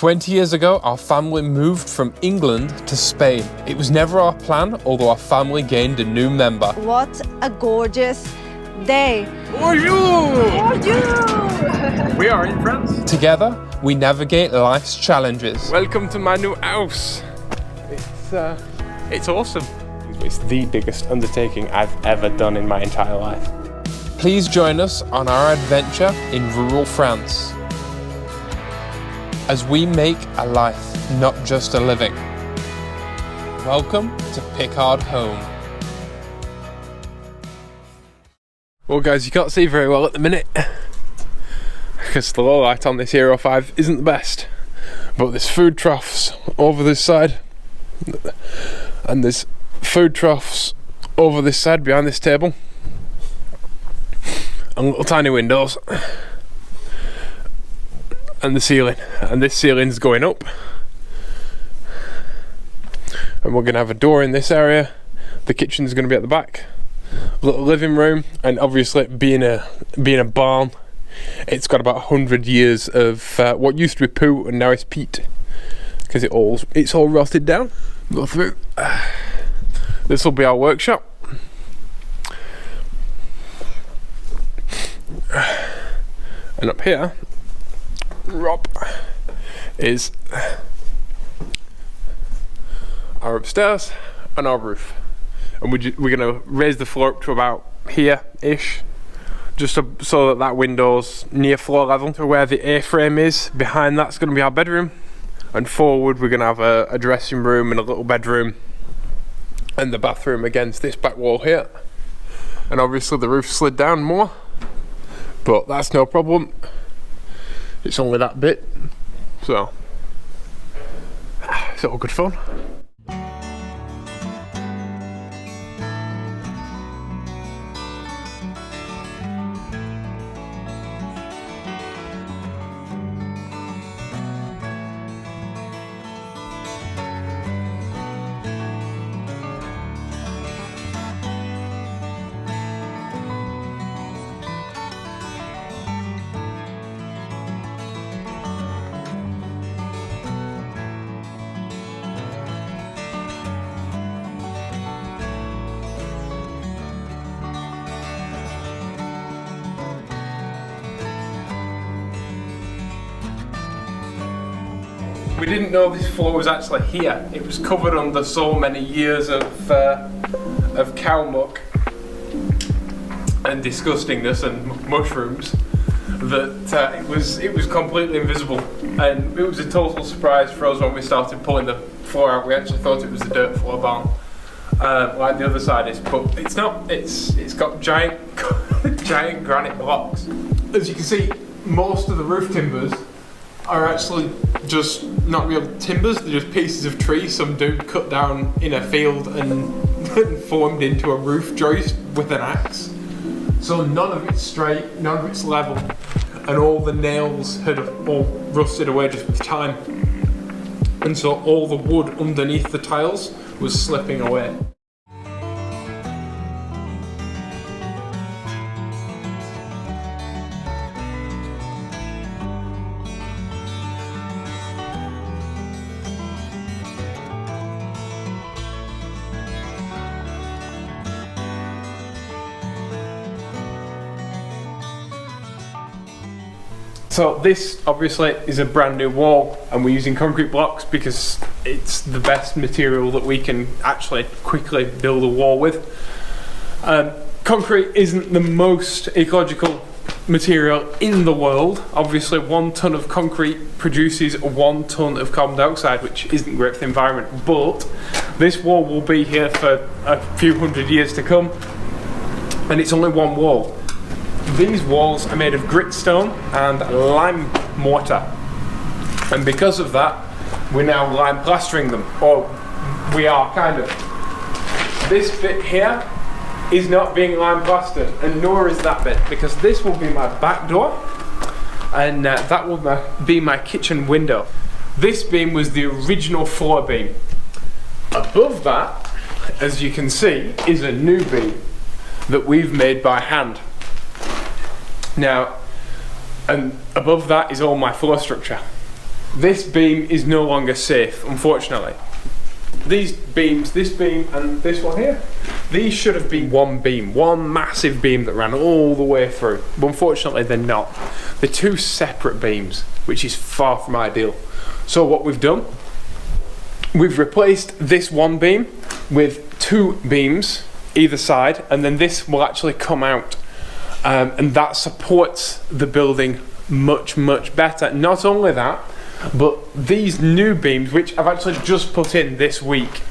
20 years ago, our family moved from England to Spain. It was never our plan, although our family gained a new member. What a gorgeous day. Bonjour! Bonjour! We are in France. Together, we navigate life's challenges. Welcome to my new house. It's awesome. It's the biggest undertaking I've ever done in my entire life. Please join us on our adventure in rural France as we make a life, not just a living. Welcome to Pickard Home. Well guys, you can't see very well at the minute because the low light on this Hero 5 isn't the best, but there's food troughs over this side and there's food troughs over this side behind this table and little tiny windows and the ceiling, and this ceiling's going up and we're going to have a door in this area. The kitchen's going to be at the back, little living room, and obviously being a barn, it's got about 100 years of what used to be poo and now it's peat because it's all rotted down. Go through. This will be our workshop. And up here, Rob, is our upstairs and our roof. And we're going to raise the floor up to about here-ish, just so that window's near floor level to where the A-frame is. Behind that's going to be our bedroom. And forward we're going to have a dressing room and a little bedroom. And the bathroom against this back wall here. And obviously the roof slid down more, but that's no problem. It's only that bit, so it's all good fun. We didn't know this floor was actually here. It was covered under so many years of cow muck and disgustingness and mushrooms that it was completely invisible, and it was a total surprise for us when we started pulling the floor out. We actually thought it was a dirt floor barn, like the other side is, but it's not. It's got giant giant granite blocks. As you can see, most of the roof timbers are actually just not real timbers, they're just pieces of tree some dude cut down in a field and formed into a roof joist with an axe. So none of it's straight, none of it's level, and all the nails had all rusted away just with time. And so all the wood underneath the tiles was slipping away. So this obviously is a brand new wall, and we're using concrete blocks because it's the best material that we can actually quickly build a wall with. Concrete isn't the most ecological material in the world. Obviously 1 ton of concrete produces 1 ton of carbon dioxide, which isn't great for the environment, but this wall will be here for a few hundred years to come, and it's only one wall. These walls are made of gritstone and lime mortar, and because of that we're now lime plastering them, or we are kind of. This bit here is not being lime plastered, and nor is that bit, because this will be my back door and that will be my kitchen window. This beam was the original floor beam. Above that, as you can see, is a new beam that we've made by hand. Now, and above that is all my floor structure. this beam is no longer safe, unfortunately. These beams, this beam and this one here, these should have been one beam, one massive beam that ran all the way through. But unfortunately they're not. They're two separate beams, which is far from ideal. So what we've done, we've replaced this one beam with two beams either side, and then this will actually come out. And that supports the building much, much better. Not only that, but these new beams, which I've actually just put in this week,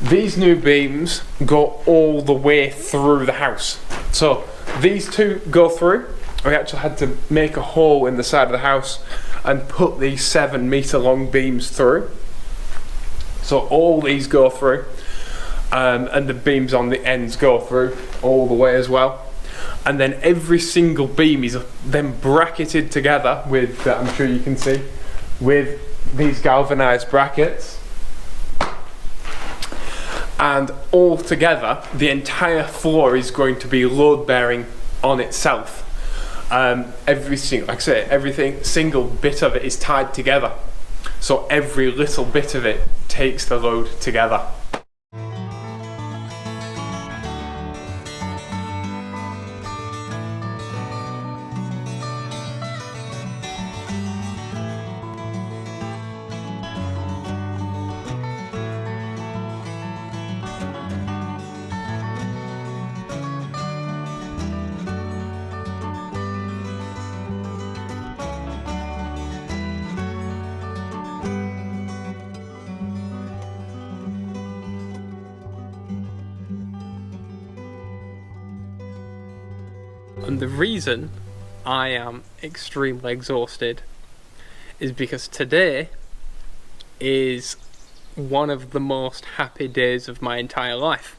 these new beams go all the way through the house. So these two go through. We actually had to make a hole in the side of the house and put these 7-meter long beams through. So all these go through, and the beams on the ends go through all the way as well. And then every single beam is then bracketed together with, I'm sure you can see, with these galvanized brackets, and all together the entire floor is going to be load bearing on itself. Every single, like I say, everything, single bit of it is tied together, so every little bit of it takes the load together. And the reason I am extremely exhausted is because today is one of the most happy days of my entire life.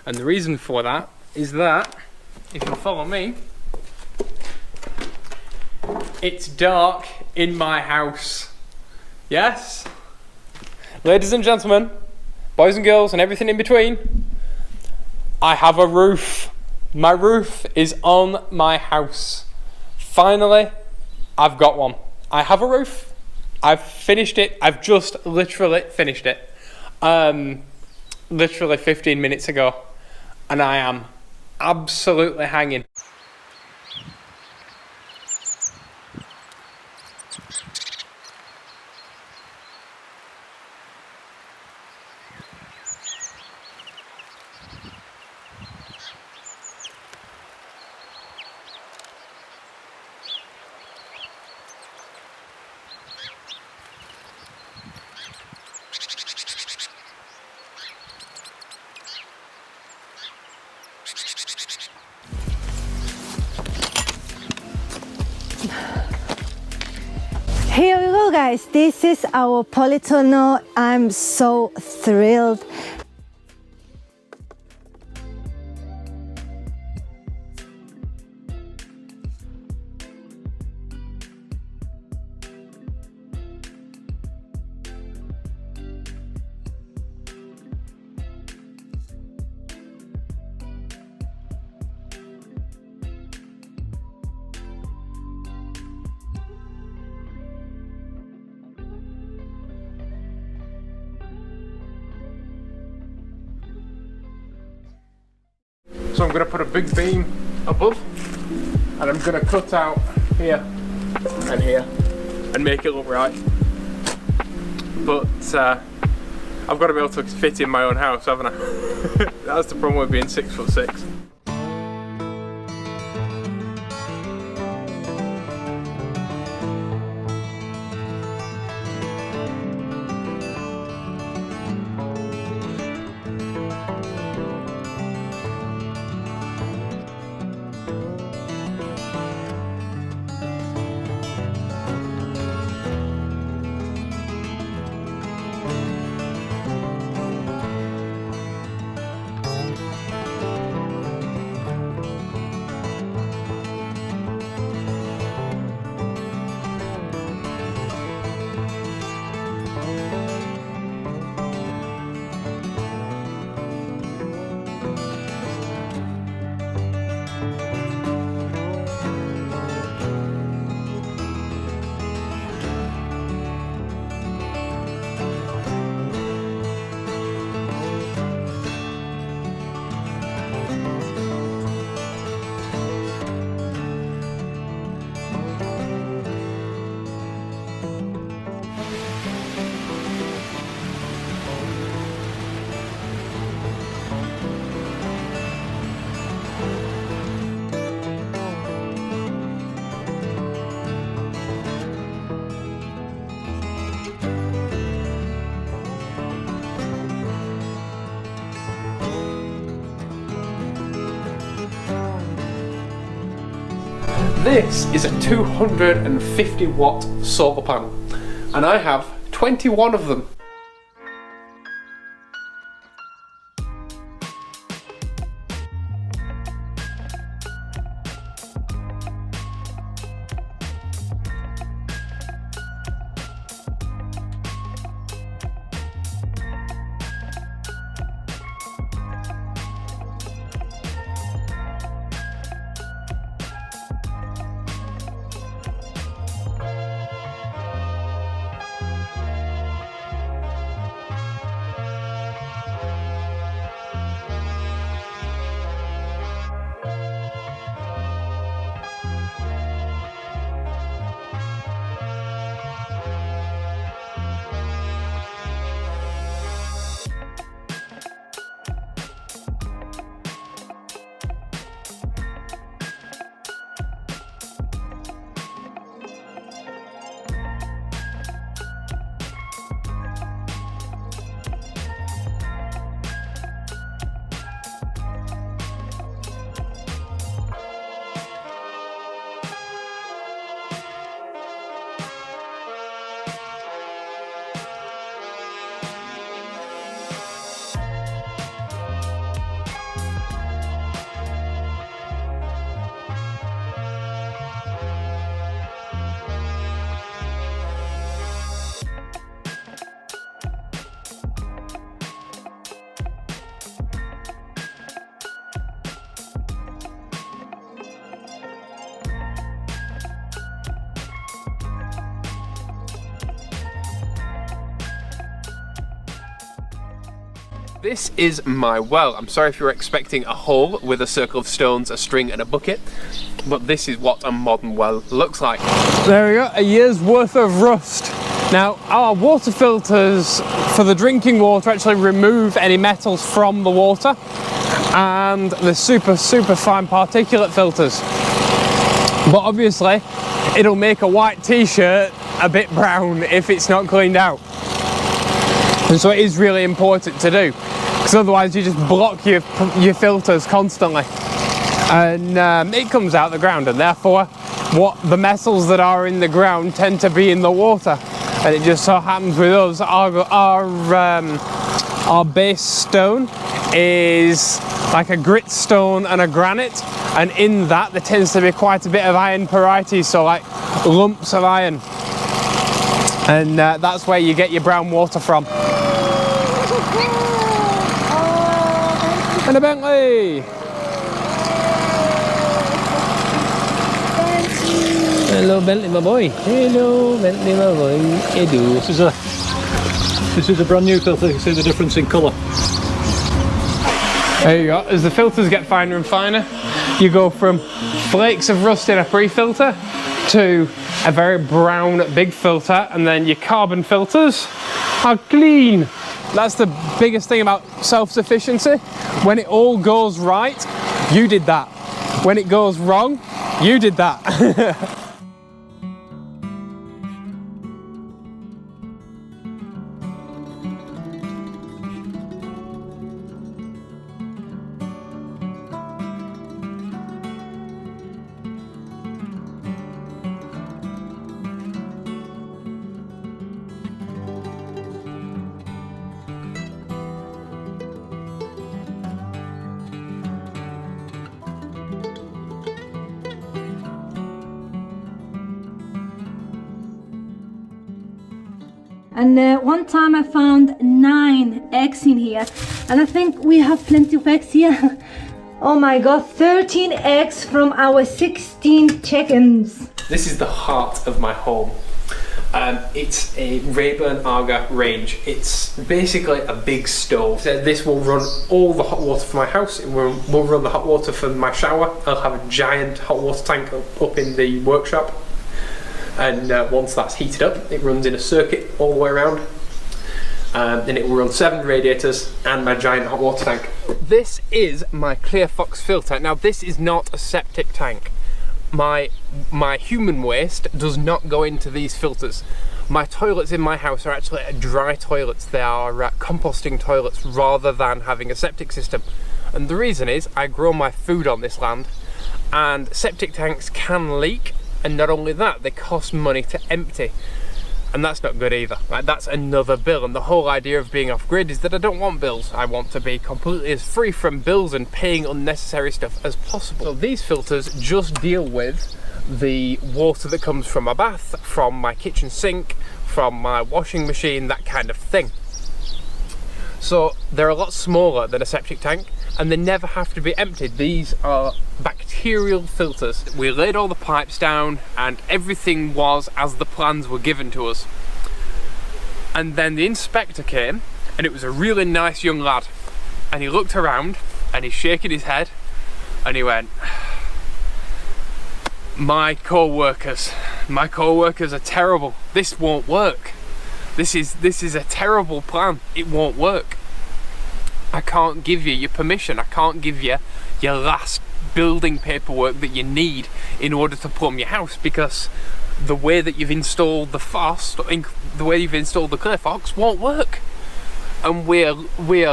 And the reason for that is that, if you follow me, it's dark in my house. Yes? Ladies and gentlemen, boys and girls and everything in between, I have a roof. My roof is on my house. Finally, I've got one. I have a roof. I've finished it. I've just literally finished it. Literally 15 minutes ago. And I am absolutely hanging. Here we go, guys. This is our polytunnel. I'm so thrilled. So I'm going to put a big beam above, and I'm going to cut out here and here and make it look right. But I've got to be able to fit in my own house, haven't I? That's the problem with being 6'6". This is a 250 watt solar panel, and I have 21 of them. This is my well. I'm sorry if you're expecting a hole with a circle of stones, a string and a bucket, but this is what a modern well looks like. There we go, a year's worth of rust. Now, our water filters for the drinking water actually remove any metals from the water, and the super fine particulate filters. But obviously, it'll make a white t-shirt a bit brown if it's not cleaned out. And so it is really important to do, because otherwise you just block your filters constantly, and it comes out the ground, and therefore what the metals that are in the ground tend to be in the water. And it just so happens with us, our base stone is like a grit stone and a granite, and in that there tends to be quite a bit of iron parietes, so like lumps of iron, and that's where you get your brown water from. And a Bentley! Hello Bentley, my boy. Hello Bentley, my boy. Edu. This is a brand new filter. You can see the difference in colour. There you go. As the filters get finer and finer, you go from flakes of rust in a pre-filter to a very brown big filter, and then your carbon filters are clean. That's the biggest thing about self-sufficiency. When it all goes right, you did that. When it goes wrong, you did that. And one time I found 9 eggs in here, and I think we have plenty of eggs here. Oh my god, 13 eggs from our 16 chickens. This is the heart of my home. It's a Rayburn Arga range. It's basically a big stove. So this will run all the hot water for my house. It will run the hot water for my shower. I'll have a giant hot water tank up in the workshop. And once that's heated up, it runs in a circuit all the way around. Then it will run 7 radiators and my giant hot water tank. This is my Clear Fox filter. Now this is not a septic tank. My human waste does not go into these filters. My toilets in my house are actually dry toilets. They are composting toilets rather than having a septic system. And the reason is I grow my food on this land, And septic tanks can leak, and not only that, they cost money to empty. And that's not good either. Right? That's another bill. And the whole idea of being off grid is that I don't want bills. I want to be completely as free from bills and paying unnecessary stuff as possible. So these filters just deal with the water that comes from my bath, from my kitchen sink, from my washing machine, that kind of thing. So they're a lot smaller than a septic tank, and they never have to be emptied. These are bacterial filters. We laid all the pipes down and everything was as the plans were given to us. And then the inspector came, and it was a really nice young lad, and he looked around and he's shaking his head and he went, my co-workers are terrible. This won't work. This is a terrible plan. It won't work. I can't give you your permission. I can't give you your last building paperwork that you need in order to plumb your house, because the way that you've installed the foss, the way you've installed the clear fox won't work. And we're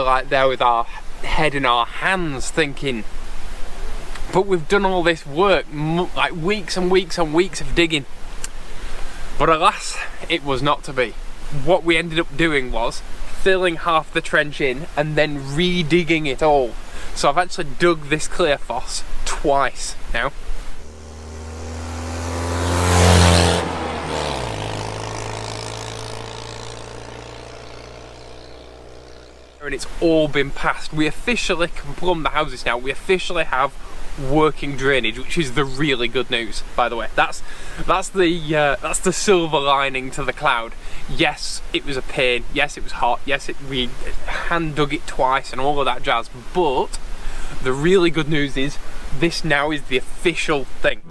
like there with our head in our hands thinking, but we've done all this work, like weeks and weeks and weeks of digging. But alas, it was not to be. What we ended up doing was filling half the trench in and then re-digging it all. So I've actually dug this clear foss twice now. And it's all been passed. We officially can plumb the houses now. We officially have working drainage, which is the really good news, by the way. That's the silver lining to the cloud. Yes, it was a pain. Yes, it was hot. Yes, we hand dug it twice and all of that jazz. But the really good news is this now is the official thing.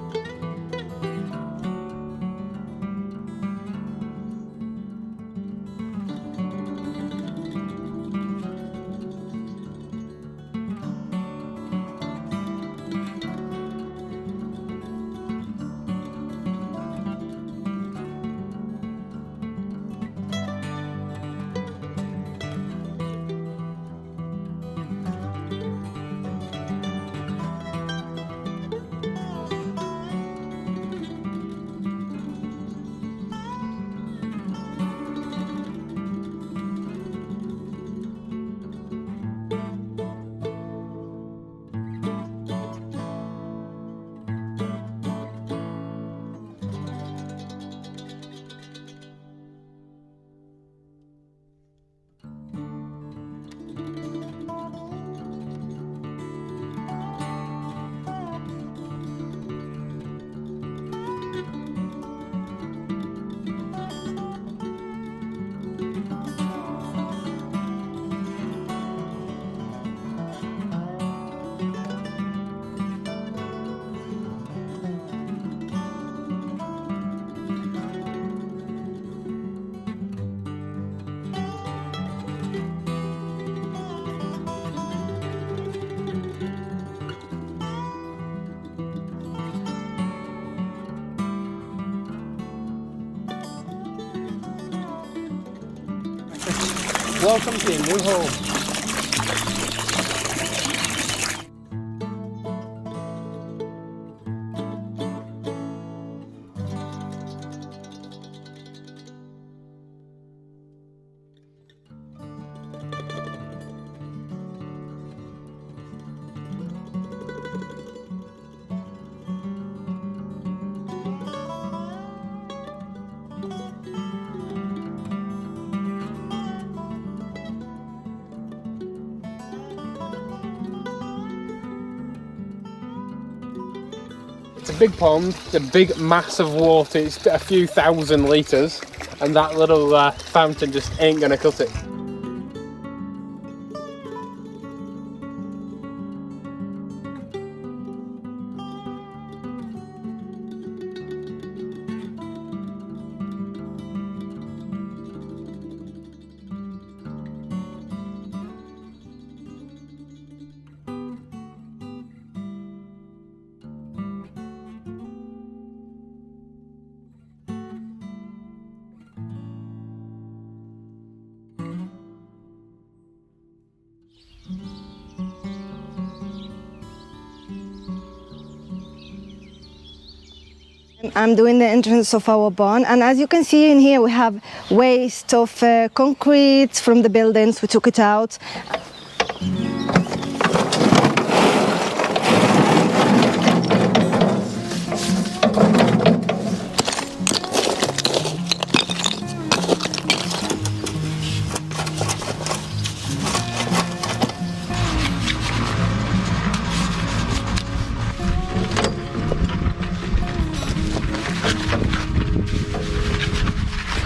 Welcome to your new home. It's a big pond, it's a big mass of water, it's a few thousand litres, and that little fountain just ain't gonna cut it. I'm doing the entrance of our barn, and as you can see in here we have waste of concrete from the buildings. We took it out.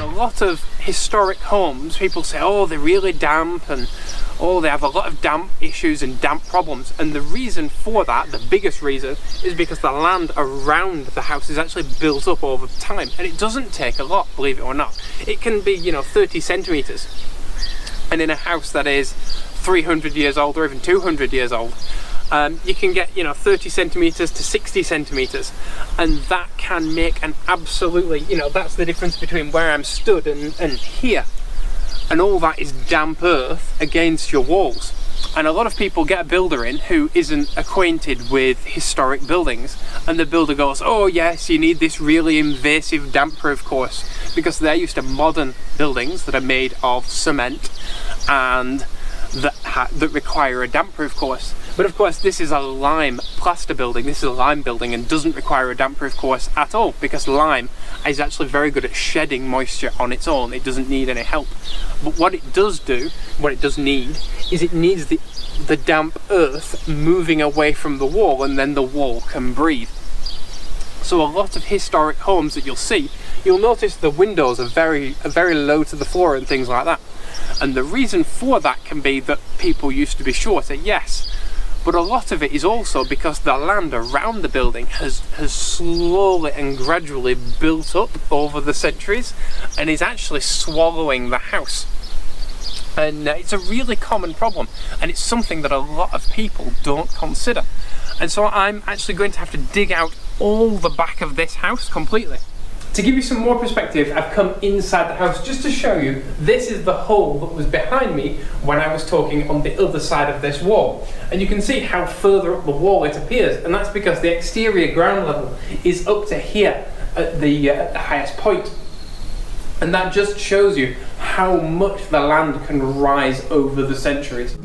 A lot of historic homes, people say, oh, they're really damp, and oh, they have a lot of damp issues and damp problems. And the reason for that, the biggest reason, is because the land around the house is actually built up over time. And it doesn't take a lot, believe it or not. It can be, 30 centimetres. And in a house that is 300 years old or even 200 years old, you can get 30 centimeters to 60 centimeters, and that can make an absolutely, that's the difference between where I'm stood and here, and all that is damp earth against your walls. And a lot of people get a builder in who isn't acquainted with historic buildings, and the builder goes, oh yes, you need this really invasive damp proof course, because they're used to modern buildings that are made of cement and that require a damp proof course. But of course this is a lime plaster building, this is a lime building, and doesn't require a damp proof course at all, because lime is actually very good at shedding moisture on its own. It doesn't need any help. But what it does need is it needs the damp earth moving away from the wall, and then the wall can breathe. So a lot of historic homes that you'll notice the windows are very low to the floor and things like that. And the reason for that can be that people used to be shorter, yes, but a lot of it is also because the land around the building has slowly and gradually built up over the centuries and is actually swallowing the house. And it's a really common problem, and it's something that a lot of people don't consider. And so I'm actually going to have to dig out all the back of this house completely. To give you some more perspective, I've come inside the house just to show you this is the hole that was behind me when I was talking on the other side of this wall. And you can see how further up the wall it appears, and that's because the exterior ground level is up to here at the highest point. And that just shows you how much the land can rise over the centuries.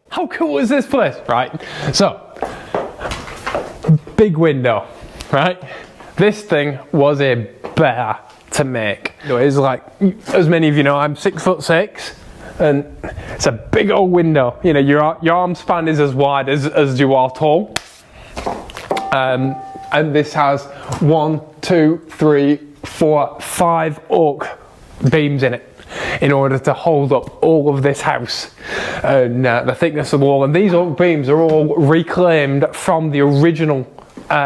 How cool is this place, right? So, big window, right? This thing was a bear to make. It's like, as many of you know, I'm 6'6", and it's a big old window. Your arm span is as wide as you are tall. And this has 1, 2, 3, 4, 5 oak beams in it, in order to hold up all of this house and the thickness of the wall. And these oak beams are all reclaimed from the original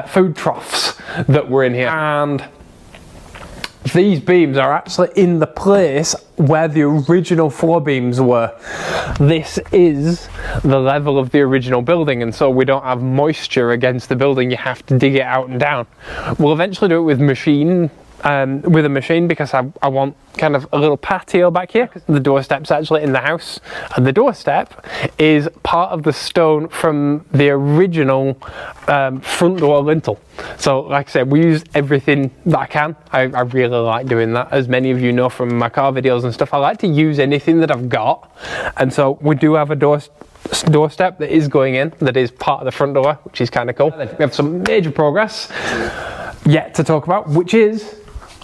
food troughs that were in here. And these beams are actually in the place where the original floor beams were. This is the level of the original building, and so we don't have moisture against the building. You have to dig it out and down. We'll eventually do it with machine with a machine because I want kind of a little patio back here. The doorstep's actually in the house, and the doorstep is part of the stone from the original front door lintel. So like I said, we use everything that I can. I really like doing that. As many of you know from my car videos and stuff, I like to use anything that I've got, and so we do have a doorstep that is going in, that is part of the front door, which is kind of cool. We have some major progress yet to talk about, which is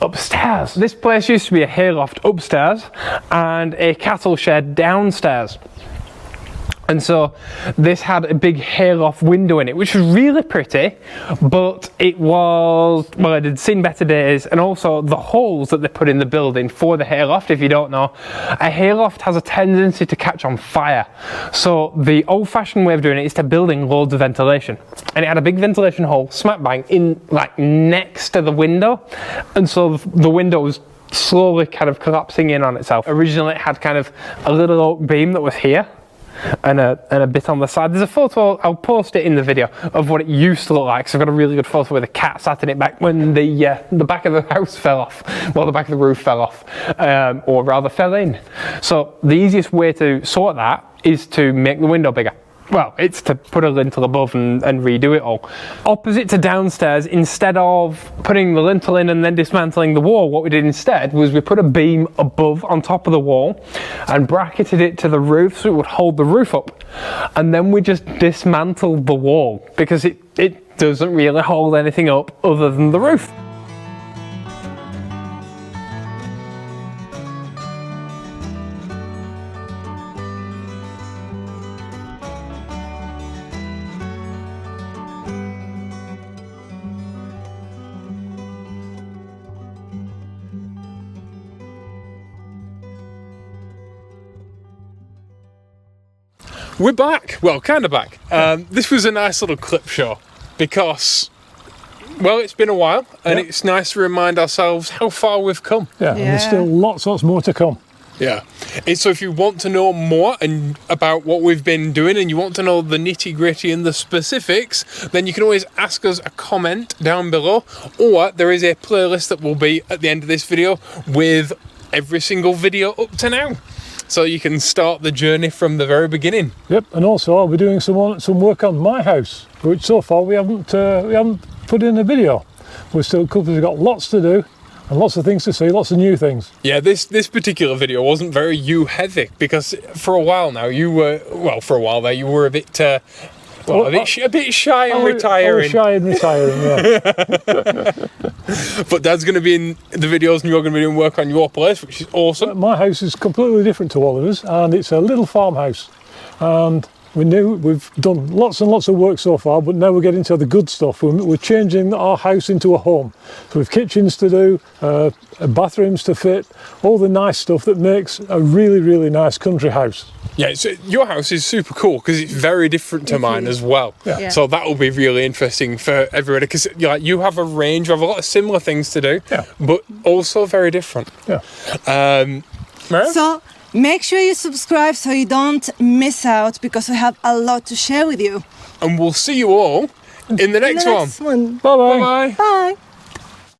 upstairs. This place used to be a hayloft upstairs and a cattle shed downstairs. And so this had a big hayloft window in it, which was really pretty, but it was, well, it had seen better days. And also the holes that they put in the building for the hayloft, if you don't know, a hayloft has a tendency to catch on fire. So the old-fashioned way of doing it is to building loads of ventilation. And it had a big ventilation hole smack bang in, like, next to the window. And so the window was slowly kind of collapsing in on itself. Originally it had kind of a little oak beam that was here, and a bit on the side. There's a photo, I'll post it in the video, of what it used to look like. So I've got a really good photo with a cat sat in it back when the back of the house fell off. Well, the back of the roof fell off, or rather fell in. So the easiest way to sort that is to make the window bigger. Well, it's to put a lintel above and redo it all. Opposite to downstairs, instead of putting the lintel in and then dismantling the wall, what we did instead was we put a beam above on top of the wall and bracketed it to the roof so it would hold the roof up. And then we just dismantled the wall because it doesn't really hold anything up other than the roof. We're back. Well, kind of back. This was a nice little clip show because, well, it's been a while and it's nice to remind ourselves how far we've come. Yeah, and there's still lots more to come. Yeah. So if you want to know more and about what we've been doing and you want to know the nitty-gritty and the specifics, then you can always ask us a comment down below, or there is a playlist that will be at the end of this video with every single video up to now. So you can start the journey from the very beginning. Yep, and also I'll be doing some work on my house, which so far we haven't put in a video. We've got lots to do and lots of things to see, lots of new things. Yeah, this particular video wasn't very you heavy because for a while now you were, well, for a while there you were a bit a bit shy and retiring. I was shy and retiring, yeah. But Dad's going to be in the videos and you're going to be doing work on your place, which is awesome. My house is completely different to all of us, and it's a little farmhouse. And we've done lots and lots of work so far, but now we're getting to the good stuff. We're changing our house into a home. So we've kitchens to do, bathrooms to fit, all the nice stuff that makes a really, really nice country house. Yeah, so your house is super cool because it's very different to mine as well. Yeah. So that will be really interesting for everybody because you have a range of a lot of similar things to do, but also very different. Yeah. Mary? So make sure you subscribe so you don't miss out, because we have a lot to share with you. And we'll see you all in the next one. Bye-bye. Bye-bye. Bye.